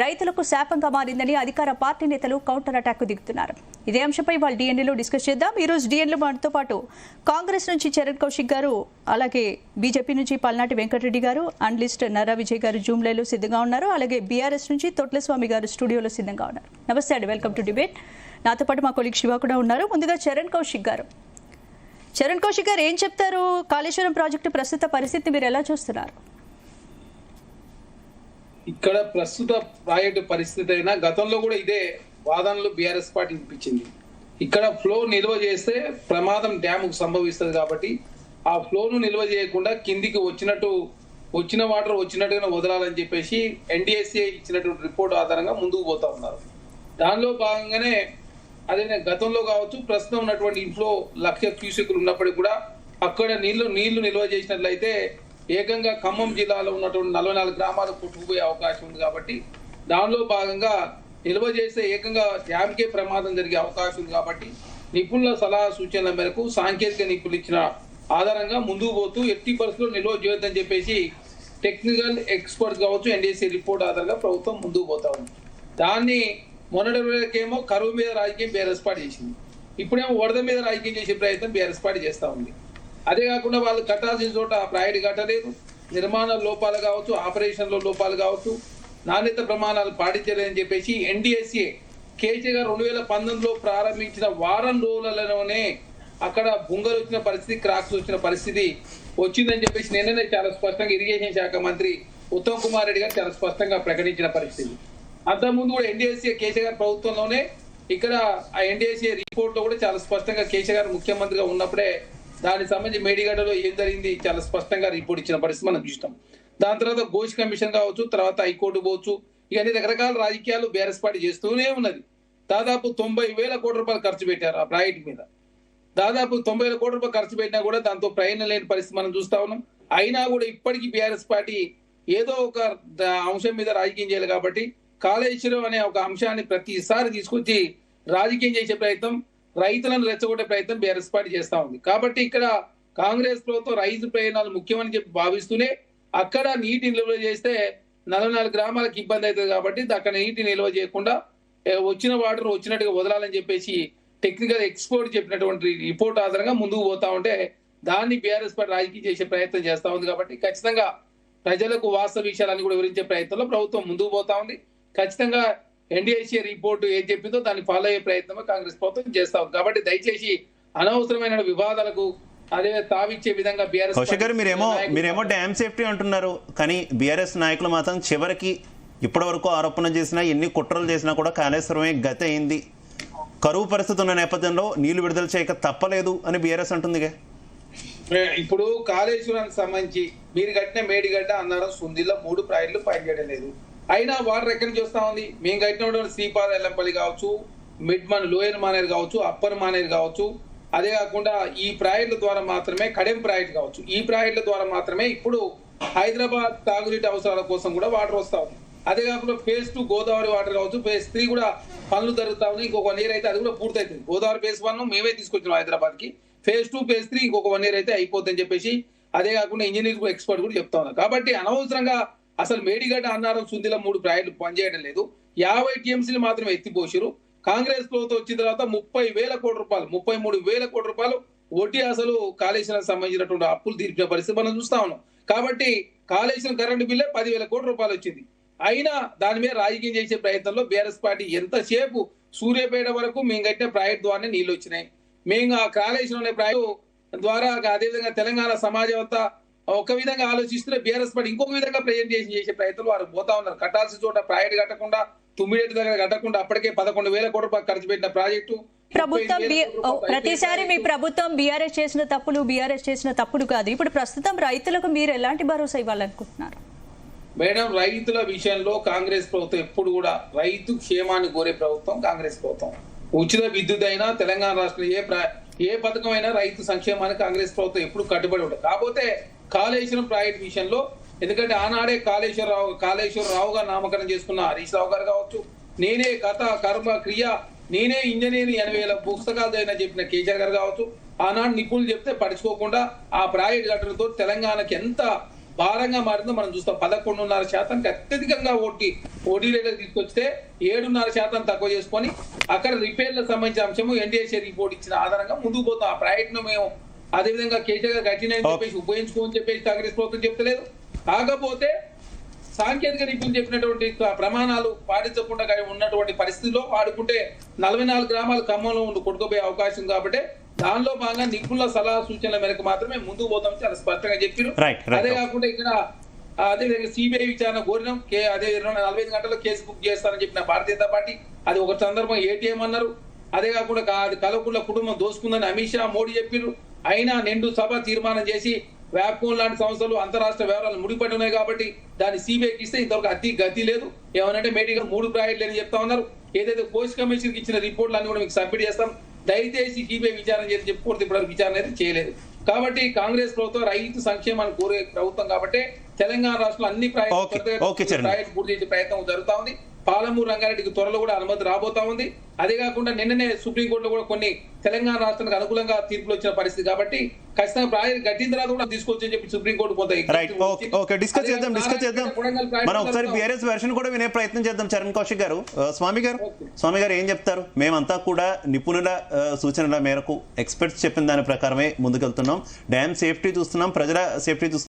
రైతులకు శాపంగా మారిందని అధికార పార్టీ నేతలు కౌంటర్ అటాక్ దిగుతున్నారు. ఇదే అంశంపై వాళ్ళు డిఎన్ఏలో డిస్కస్ చేద్దాం. ఈ రోజు డిఎన్ఏలో మనతో పాటు కాంగ్రెస్ నుంచి చరణ్ కౌశిక్ గారు, అలాగే బీజేపీ నుంచి పల్నాటి వెంకటరెడ్డి గారు, అనలిస్ట్ నర్రా విజయ్ గారు జూమ్ లైవ్లో సిద్ధంగా ఉన్నారు. అలాగే బీఆర్ఎస్ నుంచి తొట్లస్వామి గారు స్టూడియోలో సిద్ధంగా ఉన్నారు. నమస్తే అండి, వెల్కమ్ టు డిబేట్. నాతో పాటు మా కొలీగ్ శివ కూడా ఉన్నారు. ముందుగా చరణ్ కౌశిక్ గారు ఏం చెప్తారు? కాళేశ్వరం ప్రాజెక్టు ప్రస్తుత పరిస్థితిని మీరు ఎలా చూస్తున్నారు? ఇక్కడ ప్రస్తుత ప్రాజెక్టు పరిస్థితి అయినా గతంలో కూడా ఇదే వాదనలు బీఆర్ఎస్ పార్టీ వినిపించింది. ఇక్కడ ఫ్లో నిల్వ చేస్తే ప్రమాదం డ్యాముకు సంభవిస్తుంది కాబట్టి ఆ ఫ్లోను నిల్వ చేయకుండా కిందికి వచ్చిన వాటర్ వచ్చినట్టుగా వదలాలని చెప్పేసి ఎన్డీఎస్ఏ ఇచ్చినటువంటి రిపోర్ట్ ఆధారంగా ముందుకు పోతా ఉన్నారు. దానిలో భాగంగానే అదే గతంలో కావచ్చు, ప్రస్తుతం ఉన్నటువంటి ఇన్ఫ్లో 1,00,000 క్యూసెక్లు ఉన్నప్పటికీ కూడా అక్కడ నీళ్లు నిల్వ చేసినట్లయితే ఏకంగా ఖమ్మం జిల్లాలో ఉన్నటువంటి 44 గ్రామాలు కొట్టుకుపోయే అవకాశం ఉంది. కాబట్టి దానిలో భాగంగా నిల్వ చేస్తే ఏకంగా డ్యామ్కే ప్రమాదం జరిగే అవకాశం ఉంది. కాబట్టి నిపుణుల సలహా సూచనల మేరకు సాంకేతిక నిపుణులు ఇచ్చిన ఆధారంగా ముందుకు పోతూ ఎట్టి పరిస్థితుల్లో నిల్వ చేయొద్దని చెప్పేసి టెక్నికల్ ఎక్స్పర్ట్స్ కావచ్చు ఎన్డీఎస్ఏ రిపోర్ట్ ఆధారంగా ప్రభుత్వం ముందుకు పోతా ఉంది. దాన్ని మొన్నటి రోజులకేమో కరువు మీద రాజకీయం బీఆర్ఎస్ పార్టీ చేసింది, ఇప్పుడేమో వరద మీద రాజకీయం చేసే ప్రయత్నం బీఆర్ఎస్ పార్టీ చేస్తూ ఉంది. అదే కాకుండా వాళ్ళు కట్టాల్సిన చోట ప్రాజెక్టు కట్టలేదు, నిర్మాణ లోపాలు కావచ్చు, ఆపరేషన్లో లోపాలు కావచ్చు, నాణ్యత ప్రమాణాలు పాటించలేదని చెప్పేసి ఎన్డీఎస్ఏ కేసీ గారు 2019లో ప్రారంభించిన వారం రోజులలోనే అక్కడ బుంగలు వచ్చిన పరిస్థితి, క్రాక్స్ వచ్చిన పరిస్థితి వచ్చిందని చెప్పేసి నిన్ననే చాలా స్పష్టంగా ఇరిగేషన్ శాఖ మంత్రి ఉత్తమ్ కుమార్ రెడ్డి గారు చాలా స్పష్టంగా ప్రకటించిన పరిస్థితి. అంతకుముందు కూడా ఎన్డీఎస్ఏ కేసీ గారి ప్రభుత్వంలోనే ఇక్కడ ఆ ఎన్డీఎస్ఏ రిపోర్ట్ లో కూడా చాలా స్పష్టంగా కేసీ గారు ముఖ్యమంత్రిగా ఉన్నప్పుడే దానికి సంబంధించి మేడిగడ్డలో ఏం జరిగింది చాలా స్పష్టంగా రిపోర్ట్ ఇచ్చిన పరిస్థితి మనం చూస్తాం. దాని తర్వాత ఘోష్ కమిషన్ కావచ్చు, తర్వాత హైకోర్టు పోవచ్చు, ఇవన్నీ రకరకాల రాజకీయాలు బీఆర్ఎస్ పార్టీ చేస్తూనే ఉన్నది. దాదాపు 90,000 కోట్ల రూపాయలు ఖర్చు పెట్టారు ఆ ప్రాజెక్టు మీద. దాదాపు 90,000 కోట్ల రూపాయలు ఖర్చు పెట్టినా కూడా దాంతో ప్రయోజనం లేని పరిస్థితి మనం చూస్తా ఉన్నాం. అయినా కూడా ఇప్పటికీ బీఆర్ఎస్ పార్టీ ఏదో ఒక అంశం మీద రాజకీయం చేయాలి కాబట్టి కాళేశ్వరం అనే ఒక అంశాన్ని ప్రతిసారి తీసుకొచ్చి రాజకీయం చేసే ప్రయత్నం, రైతులను రెచ్చగొట్టే ప్రయత్నం బీఆర్ఎస్ పార్టీ చేస్తా ఉంది. కాబట్టి ఇక్కడ కాంగ్రెస్ ప్రభుత్వం రైతు ప్రయోజనాలు ముఖ్యమని చెప్పి భావిస్తూనే అక్కడ నీటి నిల్వ చేస్తే 44 గ్రామాలకు ఇబ్బంది అవుతుంది. కాబట్టి అక్కడ నీటి నిల్వ చేయకుండా వచ్చిన వాటర్ వచ్చినట్టుగా వదలాలని చెప్పేసి టెక్నికల్ ఎక్స్పర్ట్ చెప్పినటువంటి రిపోర్ట్ ఆధారంగా ముందుకు పోతా ఉంటే దాన్ని బీఆర్ఎస్ పార్టీ రాజకీయం చేసే ప్రయత్నం చేస్తా ఉంది. కాబట్టి ఖచ్చితంగా ప్రజలకు వాస్తవ విషయాలను కూడా వివరించే ప్రయత్నంలో ప్రభుత్వం ముందుకు పోతా ఉంది. ఖచ్చితంగా ఎన్డీఎస్ఏ రిపోర్టు ఏం చెప్పిందో దాన్ని ఫాలో అయ్యే ప్రయత్నం కాంగ్రెస్ ప్రభుత్వం చేస్తా ఉంది. కాబట్టి దయచేసి అనవసరమైన వివాదాలకు అదే తావిచ్చే విధంగా బీఆర్ఎస్ కౌశిక్ గారు మీరేమో డ్యామ్ సేఫ్టీ అంటున్నారు, కానీ బీఆర్ఎస్ నాయకులు మాత్రం చివరికి ఇప్పటి వరకు ఆరోపణ చేసినా, ఎన్ని కుట్రలు చేసినా కూడా కాళేశ్వరమే గతి అయింది, కరువు పరిస్థితి ఉన్న నేపథ్యంలో నీళ్లు విడుదల చేయక తప్పలేదు అని బీఆర్ఎస్ అంటుందిగా. ఇప్పుడు కాళేశ్వరానికి సంబంధించి మీరు కట్టిన మేడిగడ్డ, అన్నారం, సుందిలో 3 ప్రాజెక్టులు పనిచేయడం లేదు. అయినా వాటర్ ఎక్కడి నుంచి వస్తా ఉంది? మేము కట్టినటువంటి శ్రీపాద ఎల్లంపల్లి కావచ్చు, మిడ్ లోయర్ మానేరు కావచ్చు, అప్పర్ మానేరు కావచ్చు, అదే కాకుండా ఈ ప్రాజెక్టుల ద్వారా మాత్రమే కడెం ప్రాజెక్టు కావచ్చు, ఈ ప్రాజెక్టుల ద్వారా మాత్రమే ఇప్పుడు హైదరాబాద్ తాగునీటి అవసరాల కోసం కూడా వాటర్ వస్తా ఉంది. అదే కాకుండా phase 2 గోదావరి వాటర్ కావచ్చు, phase 3 కూడా పనులు జరుగుతా ఉన్నాయి. ఇంకొక 1 year అయితే అది కూడా పూర్తవుతుంది. గోదావరి phase 1 మేమే తీసుకొచ్చినాం హైదరాబాద్ కి, phase 2 phase 3 ఇంకొక 1 year అయితే అయిపోతుందని చెప్పేసి అదే కాకుండా ఇంజనీరింగ్ ఎక్స్పర్ట్ కూడా చెప్తా ఉన్నారు. కాబట్టి అనవసరంగా అసలు మేడిగడ్డ, అన్నారం, సుందిలో 3 ప్రాజెక్టులు పనిచేయడం లేదు. 50 టీఎంసీలు మాత్రమే ఎత్తిపోసిరు. కాంగ్రెస్ ప్రభుత్వం వచ్చిన తర్వాత 30,000 కోట్ల రూపాయలు, 33,000 కోట్ల రూపాయలు వడ్డీ అసలు కాళేశ్వరం సంబంధించినటువంటి అప్పులు తీర్చిన పరిస్థితి మనం చూస్తా ఉన్నాం. కాబట్టి కాళేశ్వరం కరెంటు బిల్లే 10,000 కోట్ల రూపాయలు వచ్చింది. అయినా దాని మీద రాజకీయం చేసే ప్రయత్నంలో బీఆర్ఎస్ పార్టీ ఎంతసేపు సూర్యాపేట వరకు మేము కట్టిన ప్రాజెక్ట్ ద్వారానే నీళ్లు వచ్చినాయి, మేము ఆ కాళేశ్వరం అనే ప్రాజెక్టు ద్వారా అదేవిధంగా తెలంగాణ సమాజం అంతా ఒక విధంగా ఆలోచిస్తున్న బీఆర్ఎస్ పార్టీ ఇంకొక విధంగా ప్రజెంటేషన్ చేసే ప్రయత్నంలో వారు పోతా ఉన్నారు. కట్టాల్సిన చోట ప్రాజెక్ట్ కట్టకుండా, తుమ్మిడేటి దగ్గర కట్టకుండా అప్పటికే 11,000 కోట్ల రూపాయలు ఖర్చు పెట్టిన ప్రాజెక్టు. ప్రతిసారి మీ ప్రభుత్వం బీఆర్ఎస్ చేసిన తప్పులు కాదు. ఇప్పుడు ప్రస్తుతం రైతులకు మీరు ఎలాంటి భరోసా ఇవ్వాలనుకుంటున్నారు? మేడం, రైతుల విషయంలో కాంగ్రెస్ ప్రభుత్వం ఎప్పుడు కూడా రైతు క్షేమాన్ని కోరే ప్రభుత్వం కాంగ్రెస్ ప్రభుత్వం. ఉచిత విద్యుత్ అయినా, తెలంగాణ రాష్ట్రంలో ఏ పథకం అయినా రైతు సంక్షేమానికి కాంగ్రెస్ ప్రభుత్వం ఎప్పుడు కట్టుబడి ఉంటుంది. కాకపోతే కాళేశ్వరం ప్రాజెక్ట్ విషయంలో, ఎందుకంటే ఆనాడే కాళేశ్వరరావుగా నామకరణం చేసుకున్న హరీష్ రావు గారు కావచ్చు, నేనే కథ కర్మ క్రియ నేనే ఇంజనీరింగ్ 80,000 పుస్తకాలు అయినా చెప్పిన కేసీఆర్ గారు కావచ్చు, ఆనాడు నిపుణులు చెప్తే పడుచుకోకుండా ఆ ప్రాజెక్ట్ కట్టడంతో తెలంగాణకి ఎంత భారంగా మారిందో మనం చూస్తాం. 11.5% అత్యధికంగా ఓటీలకు తీసుకొస్తే 7.5% తక్కువ చేసుకొని అక్కడ రిపేర్లకు సంబంధించిన అంశము ఎన్డీఏసీ రిపోర్ట్ ఇచ్చిన ఆధారంగా ముందుకు పోతాం. ఆ ప్రయత్నం మేము అదేవిధంగా కేసీఆర్ గట్టినని చెప్పేసి ఉపయోగించుకోని చెప్పేసి కాంగ్రెస్ ప్రభుత్వం చెప్తలేదు. కాకపోతే సాంకేతిక నిపుణులు చెప్పినటువంటి ప్రమాణాలు పాటించకుండా ఉన్నటువంటి పరిస్థితిలో వాడుకుంటే 44 గ్రామాలు ఖమ్మంలో కొట్టుకుపోయే అవకాశం కాబట్టి దానిలో భాగంగా నిపుణుల సలహా సూచనల మేరకు మాత్రమే ముందుకు పోతాం చాలా స్పష్టంగా చెప్పారు. అదే కాకుండా ఇక్కడ అదే సిబిఐ విచారణ కోరినాం. అదే 45 గంటల్లో కేసు బుక్ చేస్తానని చెప్పిన భారతీయ జనతా పార్టీ అది ఒక సందర్భం ఏటీఎం అన్నారు. అదే కాకుండా అది కలవకుండా కుటుంబం దోసుకుందని అమిత్ షా మోడీ చెప్పారు. అయినా నిండు సభ తీర్మానం చేసి వ్యాప్కోన్ లాంటి సంస్థలు అంతరాష్ట్ర వ్యవహారాలు ముడిపడి ఉన్నాయి కాబట్టి దాన్ని సిబిఐకి ఇస్తే ఇంతవరకు గతి లేదు. ఏమనంటే మేడిగా 3 ప్రాజెక్టులు అని చెప్తా ఉన్నారు. ఏదైతే కోచ్ కమిషన్ కి ఇచ్చిన రిపోర్ట్లు అన్ని కూడా మీకు సబ్మిట్ చేస్తాం, దయచేసి సిబిఐ విచారణ చేసి చెప్పుకోవద్దు. ఇప్పుడు విచారణ అయితే చేయలేదు కాబట్టి కాంగ్రెస్ ప్రభుత్వం రైతు సంక్షేమాన్ని కోరే ప్రభుత్వం కాబట్టి తెలంగాణ రాష్ట్రంలో అన్ని ప్రాజెక్టు పూర్తి చేసే ప్రయత్నం జరుగుతా ఉంది. పాలమూరు రంగారెడ్డికి త్వరలో కూడా అనుమతి రాబోతా ఉంది. అదే కాకుండా నిన్ననే సుప్రీంకోర్టులో కూడా కొన్ని తెలంగాణ రాష్ట్రానికి అనుకూలంగా తీర్పులు వచ్చిన పరిస్థితి కాబట్టి ఖచ్చితంగా ప్రాజెక్ట్ కట్టిన తర్వాత కూడా తీసుకోవచ్చని చెప్పి సుప్రీంకోర్టు పోతాయి. డిస్కస్ చేద్దాం. మనం ఒకసారి బీఆర్ఎస్ వెర్షన్ కూడా వినే ప్రయత్నం చేద్దాం. చరణ్ కౌశిక్ గారు, స్వామి గారు ఏం చెప్తారు? మేమంతా కూడా నిపుణుల సూచనల మేరకు ఎక్స్పర్ట్స్ చెప్పిన దాని ప్రకారమే ముందుకెళ్తున్నాం. డ్యామ్ సేఫ్టీ చూస్తున్నాం, ప్రజల సేఫ్టీ చూస్తున్నాం.